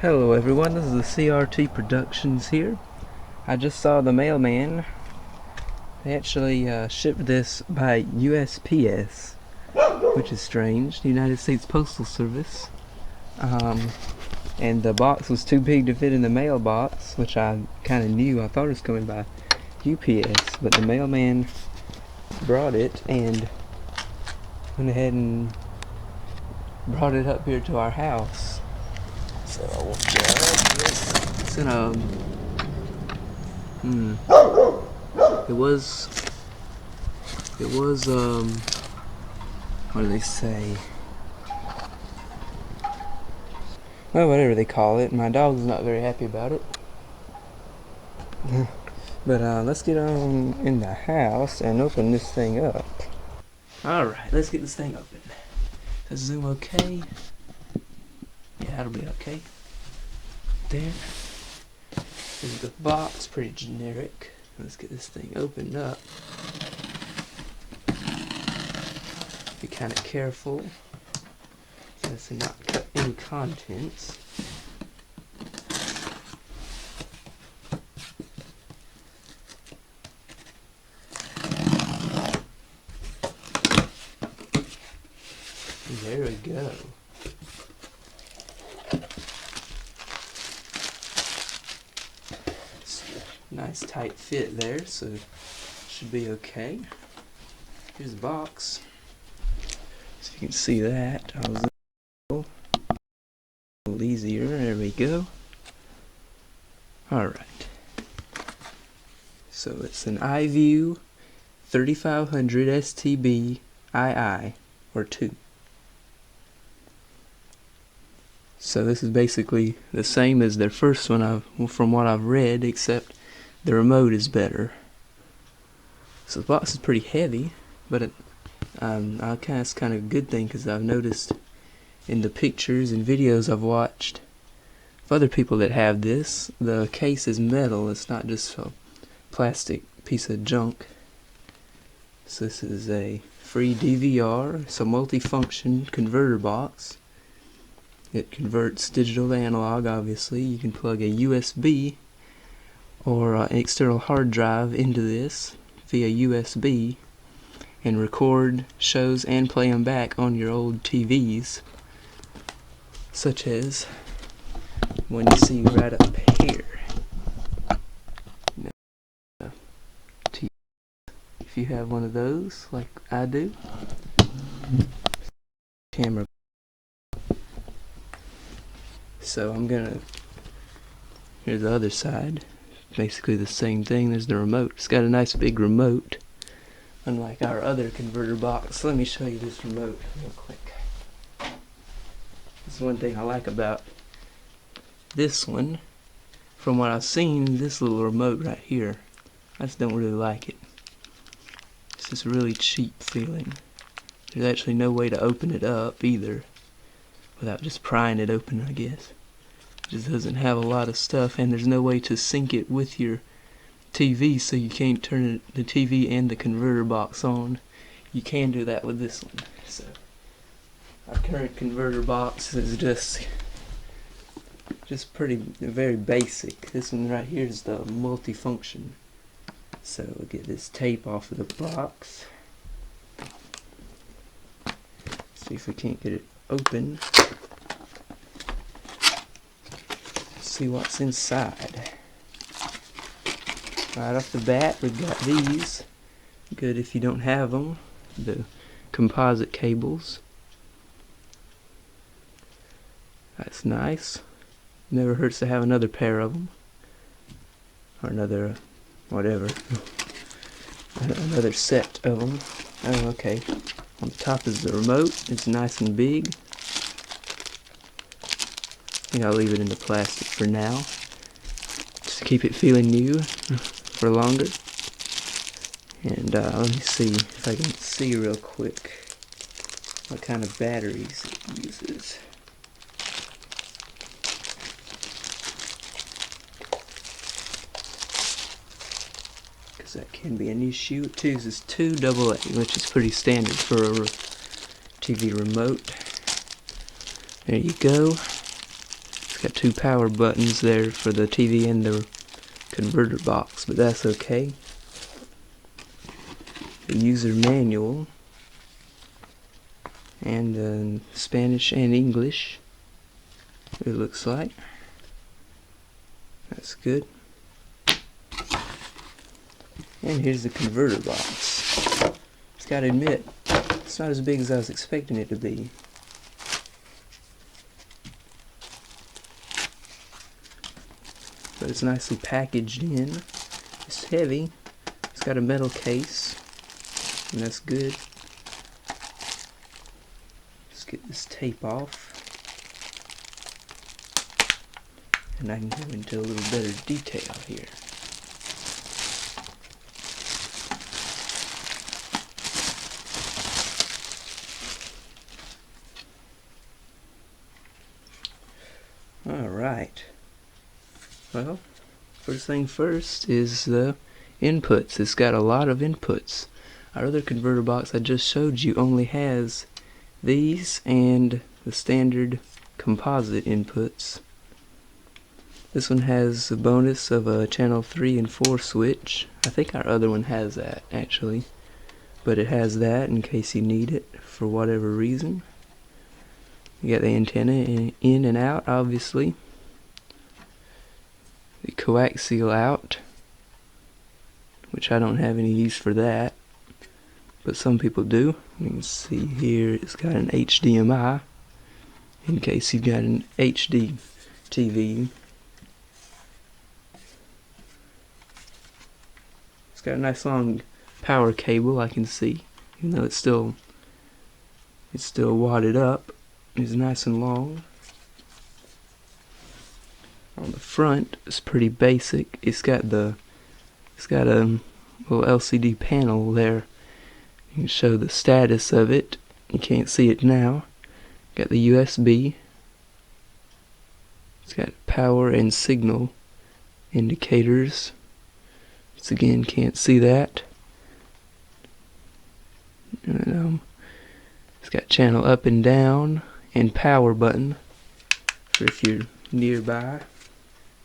Hello everyone, this is the CRT Productions here. I just saw the mailman. They actually shipped this by USPS, which is strange, the United States Postal Service. And the box was too big to fit in the mailbox, which I kind of knew. I thought it was coming by UPS, but the mailman brought it and went ahead and brought it up here to our house. So I will grab this. It's in a it was what do they say? Well, whatever they call it. My dog's not very happy about it. But let's get on in the house and open this thing up. Alright, let's get this thing open. Does zoom okay? Yeah, that'll be okay. There. This is the box, pretty generic. Let's get this thing opened up. Be kind of careful so as to not cut any contents. There we go. Nice tight fit there, so should be okay. Here's the box. So you can see that. I was a little easier. There we go. Alright. So it's an iView 3500STBII or 2. So this is basically the same as their first one from what I've read, except the remote is better. So the box is pretty heavy, but it's kind of a good thing, because I've noticed in the pictures and videos I've watched of other people that have this, the case is metal. It's not just a plastic piece of junk. So this is a free DVR. It's a multi-function converter box. It converts digital to analog, obviously. You can plug a USB or an external hard drive into this via USB and record shows and play them back on your old TVs, such as one you see right up here. If you have one of those, like I do. Camera. So here's the other side. Basically the same thing. There's the remote. It's got a nice big remote, unlike our other converter box. Let me show you this remote real quick. That's one thing I like about this one. From what I've seen, this little remote right here, I just don't really like it. It's just really cheap feeling. There's actually no way to open it up either without just prying it open, I guess. It just doesn't have a lot of stuff, and there's no way to sync it with your TV, so you can't turn the TV and the converter box on. You can do that with this one. So our current converter box is just very basic. This one right here is the multi-function. So we'll get this tape off of the box. See if we can't get it open. See what's inside. Right off the bat, we've got these. Good if you don't have them. The composite cables. That's nice. Never hurts to have another pair of them. Or another, whatever. Another set of them. Oh, okay. On the top is the remote. It's nice and big. I think I'll leave it in the plastic for now, just to keep it feeling new for longer. And let me see if I can see real quick what kind of batteries it uses. Because that can be an issue. It uses 2 AA, which is pretty standard for a TV remote. There you go. It's got two power buttons there for the TV and the converter box, but that's okay. The user manual, and Spanish and English, it looks like. That's good. And here's the converter box. Just gotta admit, it's not as big as I was expecting it to be. But it's nicely packaged in. It's heavy. It's got a metal case, and that's good. Let's get this tape off, and I can go into a little better detail here. Alright. Well, first thing first is the inputs. It's got a lot of inputs. Our other converter box I just showed you only has these and the standard composite inputs. This one has a bonus of a channel 3 and 4 switch. I think our other one has that actually, but it has that in case you need it for whatever reason. You got the antenna in and out, obviously. The coaxial out, which I don't have any use for that, but some people do. You can see here it's got an HDMI in case you've got an HD TV. It's got a nice long power cable, I can see, even though it's still wadded up. It's nice and long. On the front, it's pretty basic. It's got a little LCD panel there. You can show the status of it. You can't see it now. Got the USB. It's got power and signal indicators. Once again, can't see that. And, it's got channel up and down and power button for if you're nearby.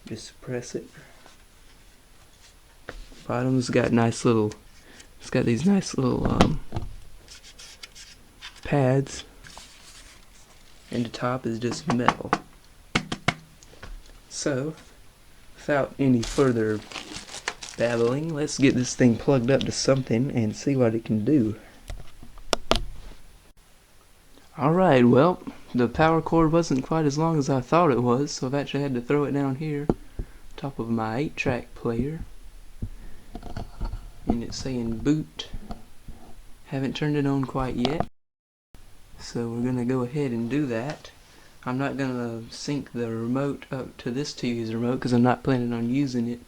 Just press it. Bottom's got nice little. It's got these nice little pads, and the top is just metal. So, without any further babbling, let's get this thing plugged up to something and see what it can do. Alright, well, the power cord wasn't quite as long as I thought it was, so I've actually had to throw it down here, top of my 8-track player. And it's saying boot. Haven't turned it on quite yet, so we're gonna go ahead and do that. I'm not gonna sync the remote up to this TV's remote because I'm not planning on using it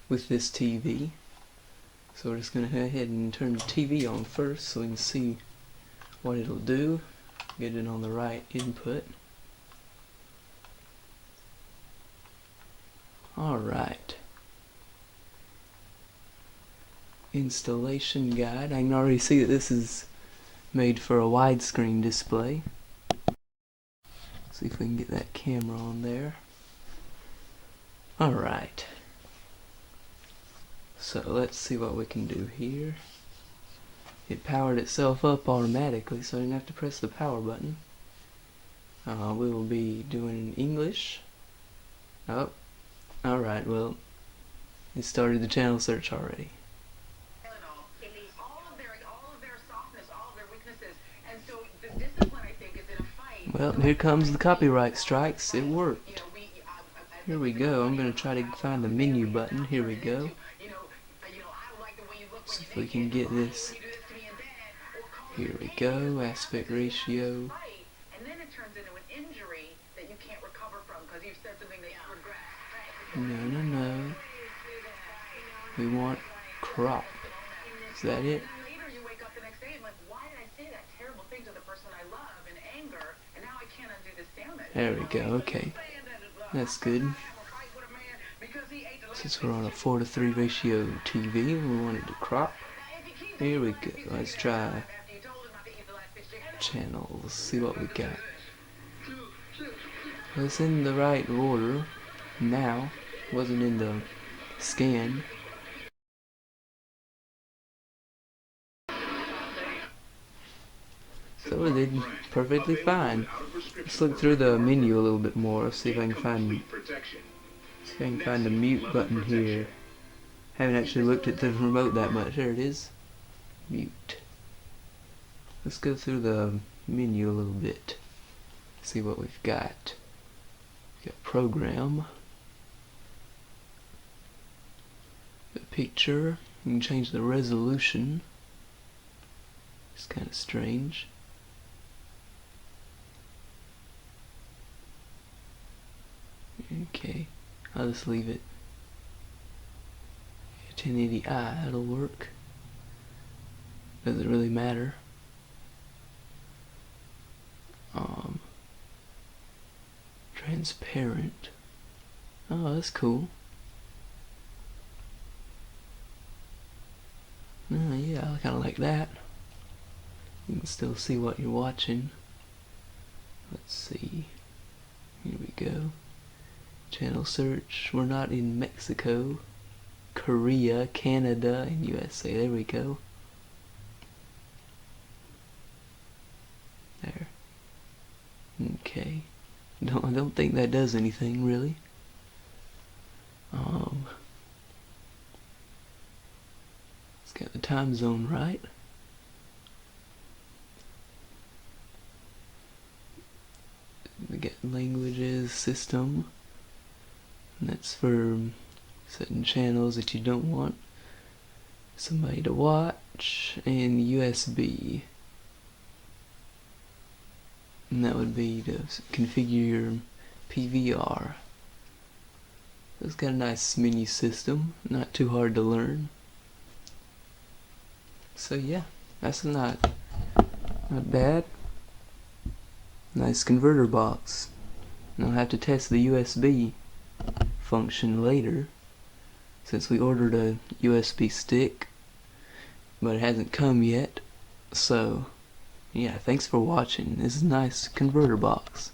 with this TV. So we're just gonna go ahead and turn the TV on first so we can see what it'll do. Get it on the right input. Alright. Installation guide. I can already see that this is made for a widescreen display. See if we can get that camera on there. Alright. So let's see what we can do here. It powered itself up automatically, so I didn't have to press the power button. We will be doing English. Oh, alright, well, it started the channel search already. Well, here comes the copyright strikes. It worked. Here we go. I'm going to try to find the menu button. Here we go. See if we can get this. Here we go, aspect ratio. No. We want crop. Is that it? There we go, okay. That's good. Since we're on a 4:3 ratio TV, we want it to crop. Here we go. Let's try channels. See what we got. It's in the right order now. Wasn't in the scan. So it did perfectly fine. Let's look through the menu a little bit more. See if I can find the mute button here. Haven't actually looked at the remote that much. There it is. Mute. Let's go through the menu a little bit. See what we've got. We've got program. The picture. You can change the resolution. It's kind of strange. Okay, I'll just leave it. 1080i, that'll work. Doesn't really matter. Transparent. Oh, that's cool. Yeah, I kind of like that. You can still see what you're watching. Let's see. Here we go. Channel search. We're not in Mexico, Korea, Canada, and USA. There we go. There. Okay. I don't think that does anything really. It's got the time zone right. We get languages, system. And that's for setting channels that you don't want somebody to watch, and USB. And that would be to configure your PVR. It's got a nice menu system, not too hard to learn. So yeah, that's not bad. Nice converter box. And I'll have to test the USB function later, since we ordered a USB stick, but it hasn't come yet. So yeah, thanks for watching. This is a nice converter box.